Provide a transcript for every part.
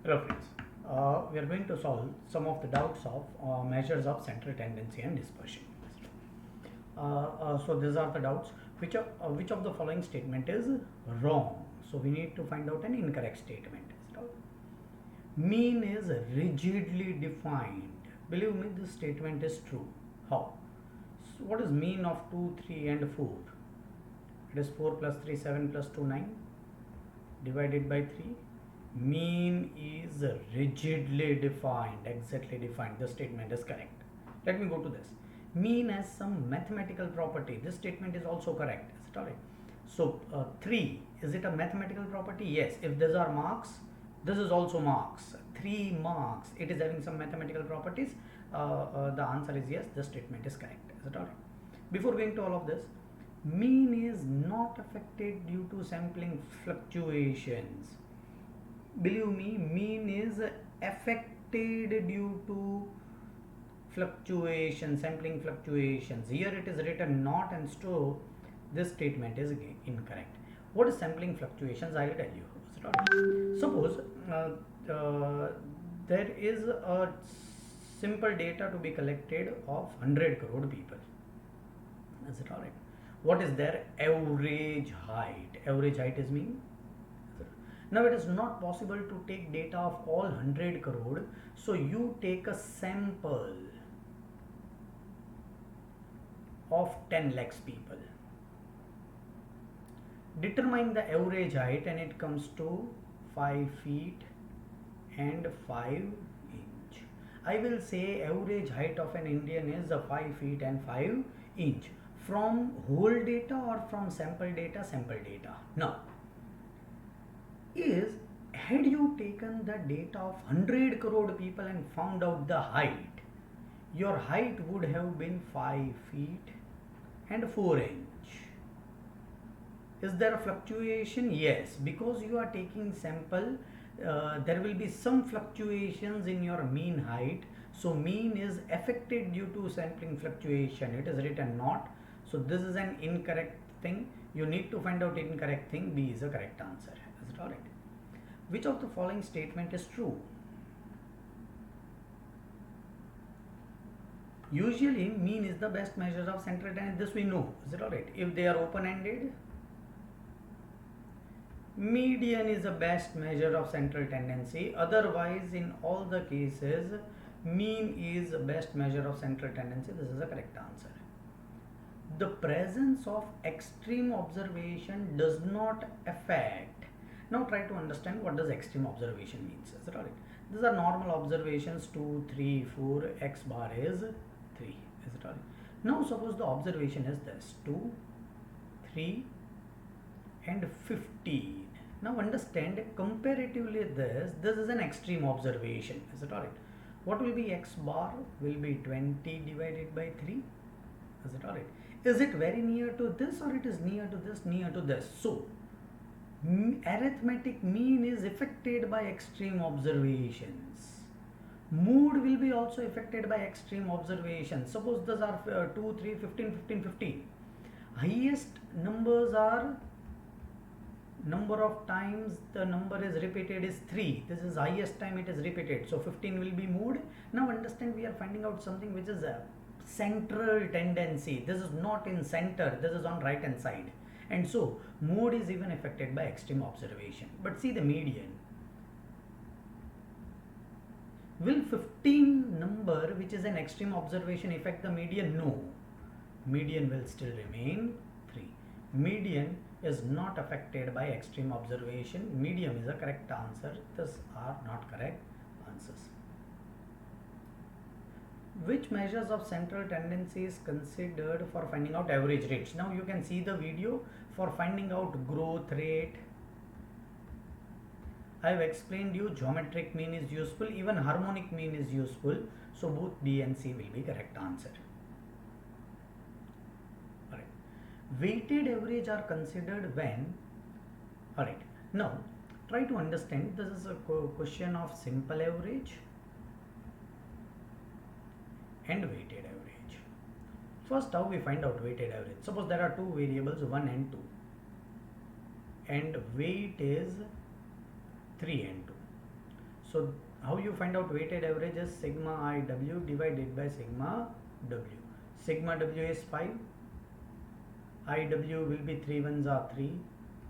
Hello friends, we are going to solve some of the doubts of measures of central tendency and dispersion. So these are the doubts. Which of the following statement is wrong? So we need to find out an incorrect statement. Mean is rigidly defined. Believe me, this statement is true. How? So what is mean of 2, 3 and 4? It is 4 plus 3, 7 plus 2, 9 divided by 3. Mean is rigidly defined, exactly defined. The statement is correct. Let me go to this. Mean has some mathematical property. This statement is also correct. Is it alright? So 3, is it a mathematical property? Yes. If these are marks, this is also marks. 3 marks. It is having some mathematical properties. The answer is yes. The statement is correct. Is it alright? Before going to all of this, mean is not affected due to sampling fluctuations. Believe me, mean is affected due to fluctuations, sampling fluctuations. Here it is written not, and so this statement is incorrect. What is sampling fluctuations? I will tell you. Suppose there is a simple data to be collected of 100 crore people. Is it alright? What is their average height? Average height is mean. Now it is not possible to take data of all 100 crore. So you take a sample of 10 lakhs people. Determine the average height and it comes to 5 feet and 5 inch. I will say average height of an Indian is 5 feet and 5 inch. From whole data or from sample data? Sample data. Now, had you taken the data of 100 crore people and found out the height, your height would have been 5 feet and 4 inch. Is there a fluctuation? Yes, because you are taking sample, there will be some fluctuations in your mean height. So mean is affected due to sampling fluctuation. It is written not. So this is an incorrect thing. You need to find out incorrect thing. B is the correct answer. Is it alright? Which of the following statement is true? Usually mean is the best measure of central tendency. This we know. Is it alright? If they are open-ended, median is the best measure of central tendency. Otherwise, in all the cases, mean is the best measure of central tendency. This is the correct answer. The presence of extreme observation does not affect. Now try to understand what does extreme observation means. Is it alright? These are normal observations 2, 3, 4, x bar is 3. Is it alright? Now suppose the observation is this 2, 3 and 15. Now understand comparatively this is an extreme observation. Is it alright? What will be x bar? Will be 20 divided by 3. Is it alright? Is it very near to this or it is near to this, near to this? So arithmetic mean is affected by extreme observations. Mood will be also affected by extreme observations. Suppose those are 2, 3, 15, 15, 15. Highest numbers are number of times the number is repeated is 3. This is highest time it is repeated. So 15 will be mood. Now understand, we are finding out something which is a central tendency. This is not in center. This is on right hand side. And so mood is even affected by extreme observation. But see the median. Will 15 number, which is an extreme observation, affect the median? No. Median will still remain 3. Median is not affected by extreme observation. Medium is a correct answer. These are not correct answers. Which measures of central tendency is considered for finding out average rates? Now you can see the video for finding out growth rate. I have explained you geometric mean is useful, even harmonic mean is useful. So both B and C will be correct answer. Alright. Weighted average are considered when. Alright. Now try to understand, this is a question of simple average and weighted average. First, how we find out weighted average? Suppose there are two variables 1 and 2 and weight is 3 and 2. So how you find out weighted average is sigma IW divided by sigma W. Sigma W is 5, IW will be 3 ones are 3,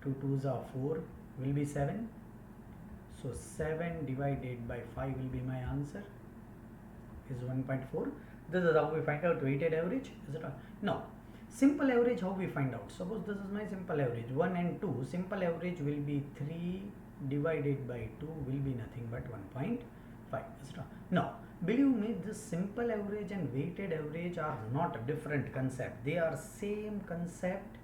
2 twos are 4, will be 7. So 7 divided by 5 will be my answer, is 1.4. This is how we find out weighted average. Is it all? Now, simple average, how we find out? Suppose this is my simple average 1 and 2. Simple average will be 3 divided by 2 will be nothing but 1.5. Is it all? Now, believe me, this simple average and weighted average are not different concept. They are same concept.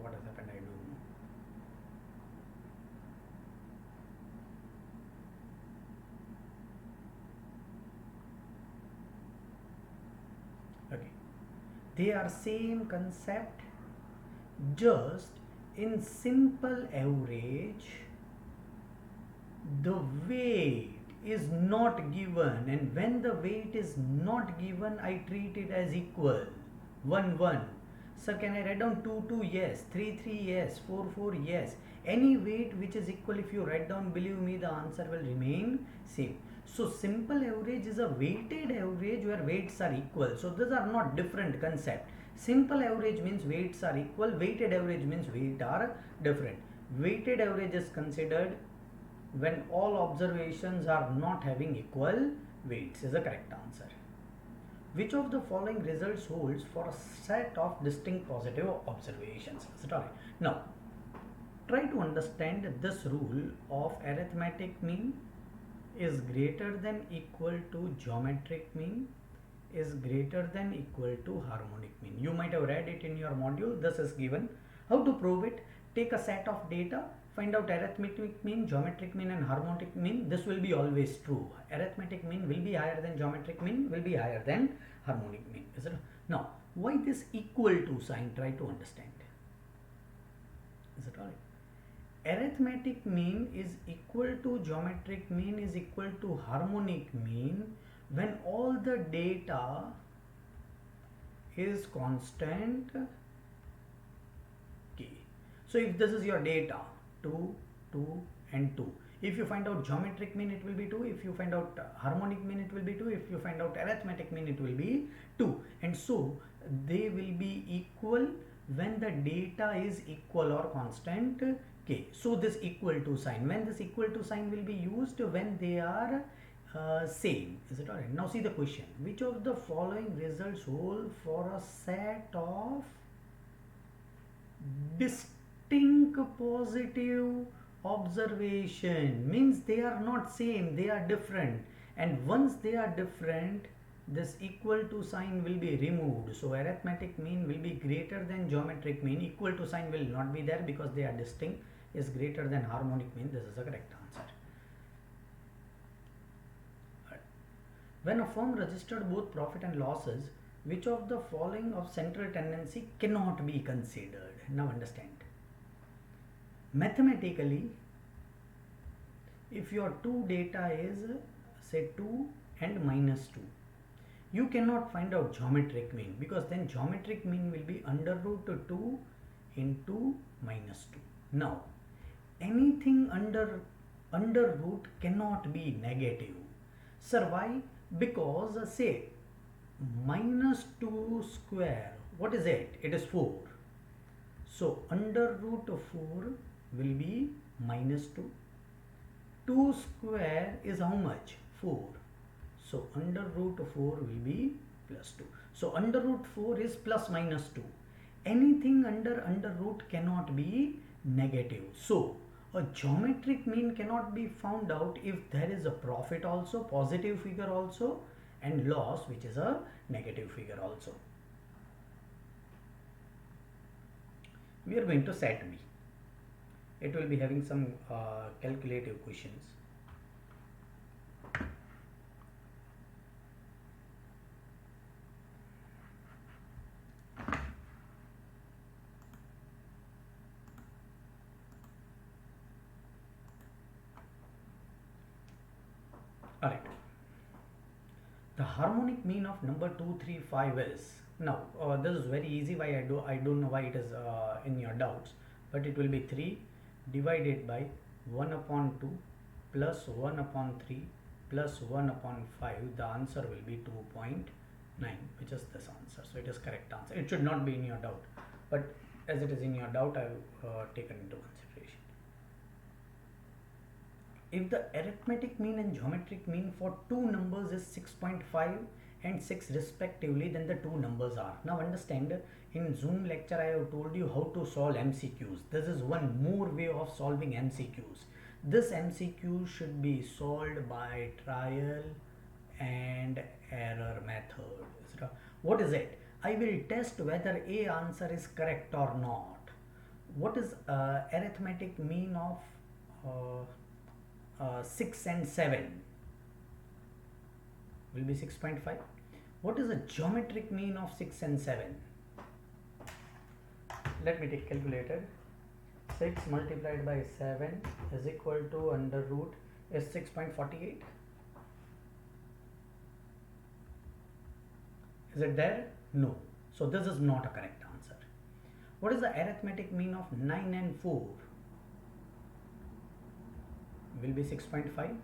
What has happened? I don't know. Okay, they are same concept, just in simple average the weight is not given, and when the weight is not given I treat it as equal. 1 1. So can I write down 2 2? Yes. 3 3? Yes. 4 4? Yes. Any weight which is equal, if you write down, believe me, the answer will remain same. So simple average is a weighted average where weights are equal. So these are not different concept. Simple average means weights are equal. Weighted average means weights are different. Weighted average is considered when all observations are not having equal weights, is the correct answer. Which of the following results holds for a set of distinct positive observations? Is it all right? Now, try to understand this rule of arithmetic mean is greater than equal to geometric mean is greater than equal to harmonic mean. You might have read it in your module. This is given. How to prove it? Take a set of data, find out arithmetic mean, geometric mean and harmonic mean. This will be always true. Arithmetic mean will be higher than geometric mean, will be higher than harmonic mean. Is it? Now, why this equal to sign? Try to understand. Is it all right? Arithmetic mean is equal to geometric mean is equal to harmonic mean when all the data is constant. Okay. So if this is your data 2 2 and 2, if you find out geometric mean it will be 2, if you find out harmonic mean it will be 2, if you find out arithmetic mean it will be 2, and so they will be equal when the data is equal or constant. Okay, so this equal to sign, when this equal to sign will be used when they are same. Is it alright? Now see the question. Which of the following results hold for a set of distinct positive observation? Means they are not same, they are different, and once they are different, this equal to sign will be removed. So arithmetic mean will be greater than geometric mean. Equal to sign will not be there because they are distinct. Is greater than harmonic mean. This is the correct answer. When a firm registered both profit and losses, which of the following of central tendency cannot be considered? Now understand. Mathematically, if your two data is say 2 and minus 2, you cannot find out geometric mean, because then geometric mean will be under root 2 into minus 2. Now, anything under root cannot be negative. Sir, why? Because say minus 2 square, what is it? It is 4. So under root 4 will be minus 2. 2 square is how much? 4. So under root 4 will be plus 2. So under root 4 is plus minus 2. Anything under root cannot be negative. So a geometric mean cannot be found out if there is a profit also, positive figure also, and loss which is a negative figure also. We are going to set B. It will be having some calculative questions. Alright. The harmonic mean of number 2, 3, 5 is, Now this is very easy. Why I don't know why it is in your doubts, but it will be 3 divided by 1 upon 2 plus 1 upon 3 plus 1 upon 5. The answer will be 2.9, which is this answer. So it is correct answer. It should not be in your doubt, but as it is in your doubt, I have taken into consideration. If the arithmetic mean and geometric mean for two numbers is 6.5 and 6 respectively, then the two numbers are. Now understand, in Zoom lecture I have told you how to solve MCQs. This is one more way of solving MCQs. This MCQ should be solved by trial and error method. So what is it? I will test whether A answer is correct or not. What is arithmetic mean of 6 and 7? Will be 6.5. What is the geometric mean of 6 and 7? Let me take calculator. 6 multiplied by 7 is equal to under root is 6.48. Is it there? No. So this is not a correct answer. What is the arithmetic mean of 9 and 4? Will be 6.5.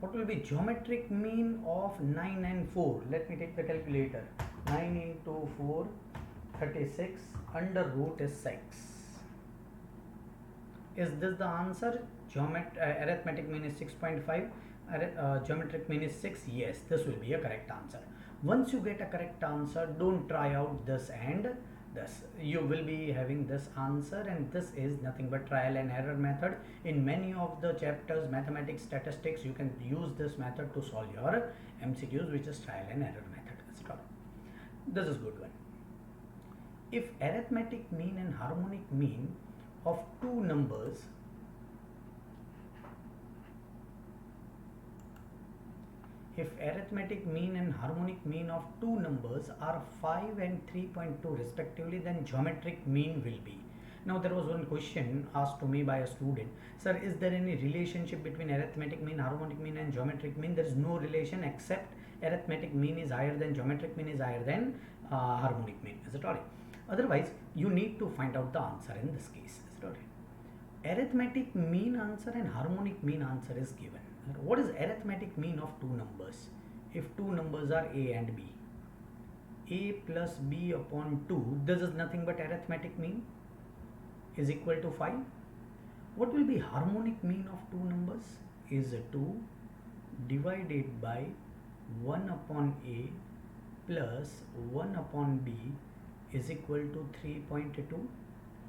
What will be geometric mean of 9 and 4? Let me take the calculator. 9 into 4, 36, under root is 6. Is this the answer? Arithmetic mean is 6.5. Geometric mean is 6. Yes, this will be a correct answer. Once you get a correct answer, don't try out this and this. You will be having this answer, and this is nothing but trial and error method. In many of the chapters, mathematics, statistics, you can use this method to solve your MCQs, which is trial and error method. This is good one. If arithmetic mean and harmonic mean of two numbers are 5 and 3.2 respectively, then geometric mean will be. Now there was one question asked to me by a student. Sir, is there any relationship between arithmetic mean, harmonic mean and geometric mean? There is no relation, except arithmetic mean is higher than geometric mean is higher than harmonic mean. Is it alright? Otherwise, you need to find out the answer in this case. Is it alright? Arithmetic mean answer and harmonic mean answer is given. What is arithmetic mean of two numbers? If two numbers are A and B, A plus B upon 2, this is nothing but arithmetic mean, is equal to 5. What will be harmonic mean of two numbers? Is 2 divided by 1 upon A plus 1 upon B is equal to 3.2.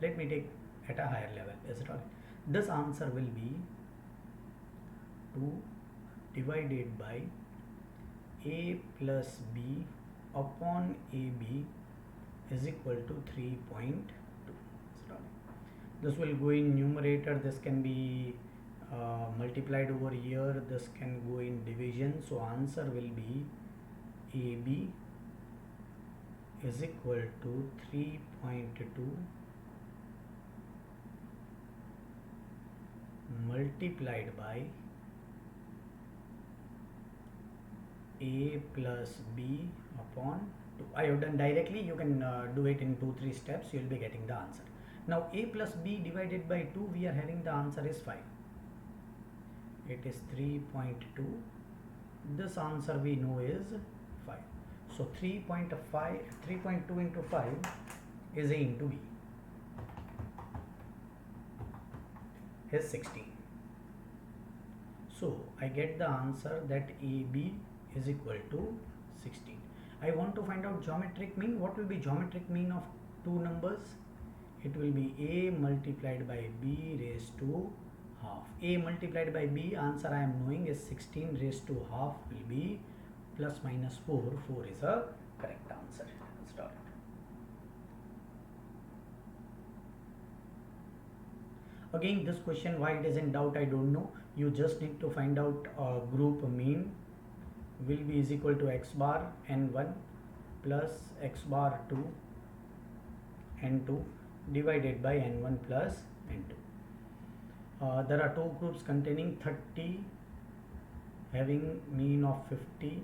Let me take at a higher level. Is it all? This answer will be 2 divided by A plus B upon AB is equal to 3.2. This will go in numerator. This can be multiplied over here. This can go in division. So answer will be AB is equal to 3.2 multiplied by A plus B upon 2. I have done directly. You can do it in 2-3 steps. You will be getting the answer. Now A plus B divided by 2, we are having the answer is 5. It is 3.2. This answer we know is 5. So 3.2 into 5 is A into B is 16. So I get the answer that AB is equal to 16. I want to find out geometric mean. What will be geometric mean of two numbers? It will be A multiplied by B raised to half. A multiplied by B, answer I am knowing, is 16 raised to half will be plus minus 4. 4 is a correct answer. Start. Again, this question, why it is in doubt, I don't know. You just need to find out group mean will be is equal to x bar n1 plus x bar 2 n2 divided by n1 plus n2. There are two groups containing 30 having mean of 50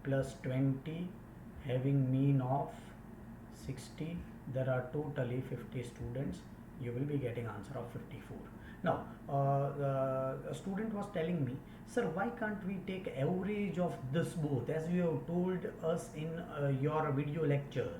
plus 20 having mean of 60. There are totally 50 students. You will be getting answer of 54. Now a student was telling me, sir, why can't we take average of this both, as you have told us in your video lecture?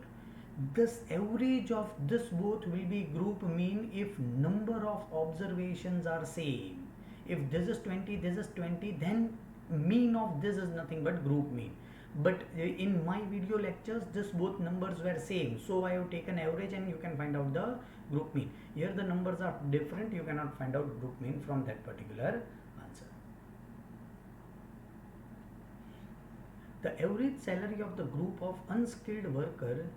This average of this both will be group mean if number of observations are same. If this is 20, this is 20, then mean of this is nothing but group mean. But in my video lectures, this both numbers were same, so I have taken average and you can find out the group mean. Here the numbers are different, you cannot find out group mean from that particular answer. The average salary of the group of unskilled worker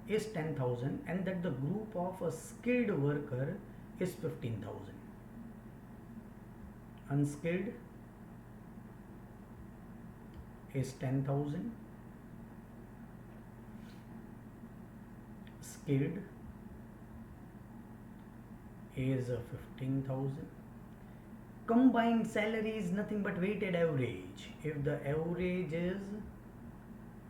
is 10,000 and that the group of a skilled worker is 15,000. Unskilled is 10,000, skilled is 15,000. Combined salary is nothing but weighted average. If the average is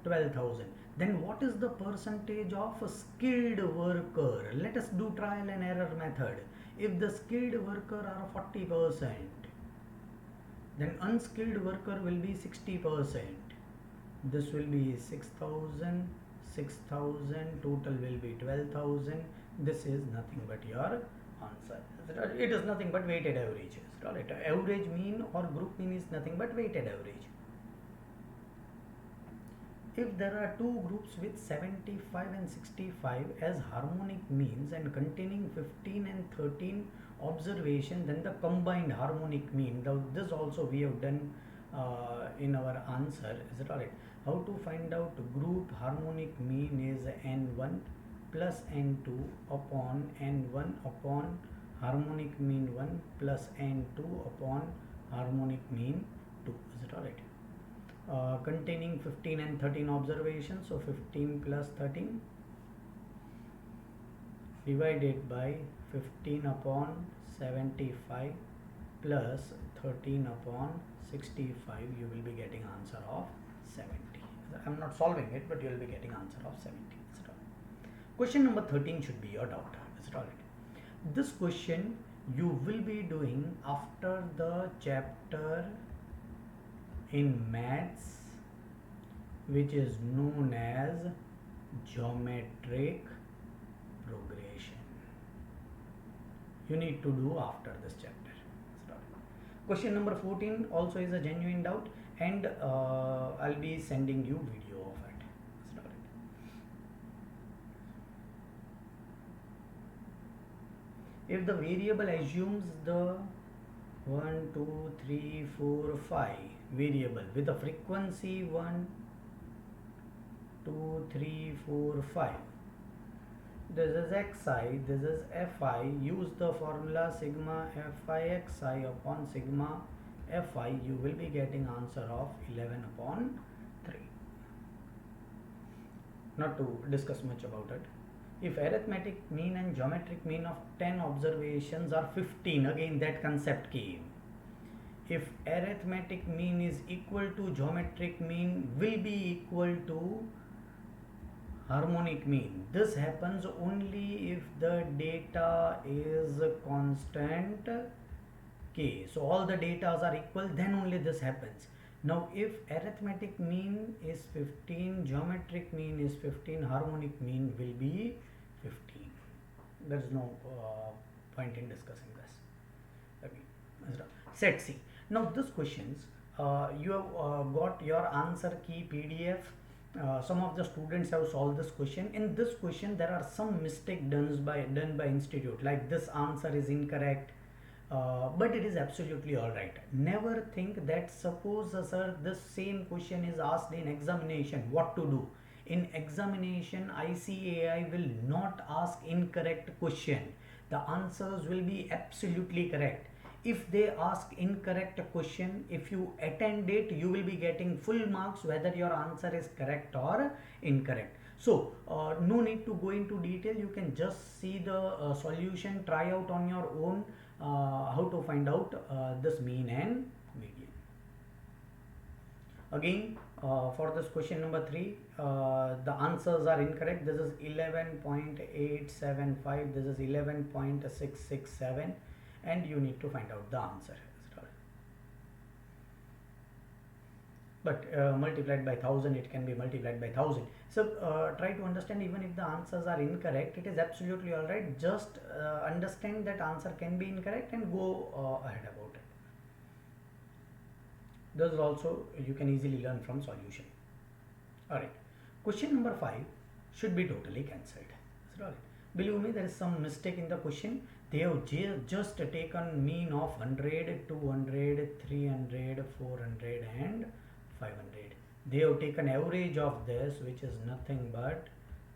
12,000, then what is the percentage of a skilled worker? Let us do trial and error method. If the skilled worker are 40%, then unskilled worker will be 60%. This will be 6,000, 6,000, total will be 12,000. This is nothing but your answer. It is nothing but weighted averages. Right? Average mean or group mean is nothing but weighted average. If there are two groups with 75 and 65 as harmonic means and containing 15 and 13 observation, then the combined harmonic mean, this also we have done in our answer, is it alright? How to find out group harmonic mean is n1 plus n2 upon n1 upon harmonic mean 1 plus n2 upon harmonic mean 2, is it alright? Containing 15 and 13 observations, so 15 plus 13 divided by 15 upon 75 plus 13 upon 65, you will be getting answer of 70. I am not solving it, but you will be getting answer of 70. Question number 13 should be your doubt. Is it alright? This question you will be doing after the chapter in maths, which is known as geometric progression. You need to do after this chapter. Question number 14 also is a genuine doubt, and I'll be sending you video of it. If the variable assumes the 1, 2, 3, 4, 5 variable with a frequency 1, 2, 3, 4, 5. This is xi, this is fi. Use the formula sigma fi xi upon sigma fi. You will be getting answer of 11 upon 3. Not to discuss much about it. If arithmetic mean and geometric mean of 10 observations are 15, again that concept came. If arithmetic mean is equal to geometric mean will be equal to harmonic mean. This happens only if the data is constant k. So all the data are equal, then only this happens. Now if arithmetic mean is 15, geometric mean is 15, harmonic mean will be 15. There is no point in discussing this. Okay. Set C. Now this questions, you have got your answer key PDF. Some of the students have solved this question. In this question there are some mistake done by institute, like this answer is incorrect, but it is absolutely alright. Never think that suppose sir this same question is asked in examination, what to do? In examination ICAI will not ask incorrect question. The answers will be absolutely correct. If they ask incorrect question, if you attend it, you will be getting full marks whether your answer is correct or incorrect. So no need to go into detail. You can just see the solution, try out on your own how to find out this mean and median. Again, for this question number 3, the answers are incorrect. This is 11.875, this is 11.667, and you need to find out the answer. But multiplied by 1000, it can be multiplied by 1000. So try to understand, even if the answers are incorrect, it is absolutely all right. Just understand that answer can be incorrect and go ahead about it. This is also you can easily learn from solution. All right, question number 5 should be totally cancelled. All right. Believe me, there is some mistake in the question. They have just taken mean of 100, 200, 300, 400 and 500. They have taken average of this, which is nothing but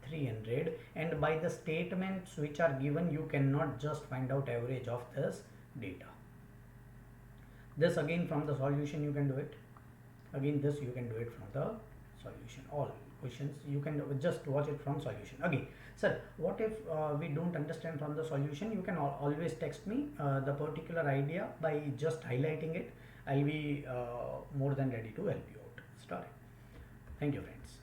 300, and by the statements which are given, you cannot just find out average of this data. This again from the solution you can do it. Again this you can do it from the solution. All questions you can just watch it from solution. Again, sir, what if we don't understand from the solution? You can always text me the particular idea by just highlighting it. I'll be more than ready to help you out. Start. Thank you, friends.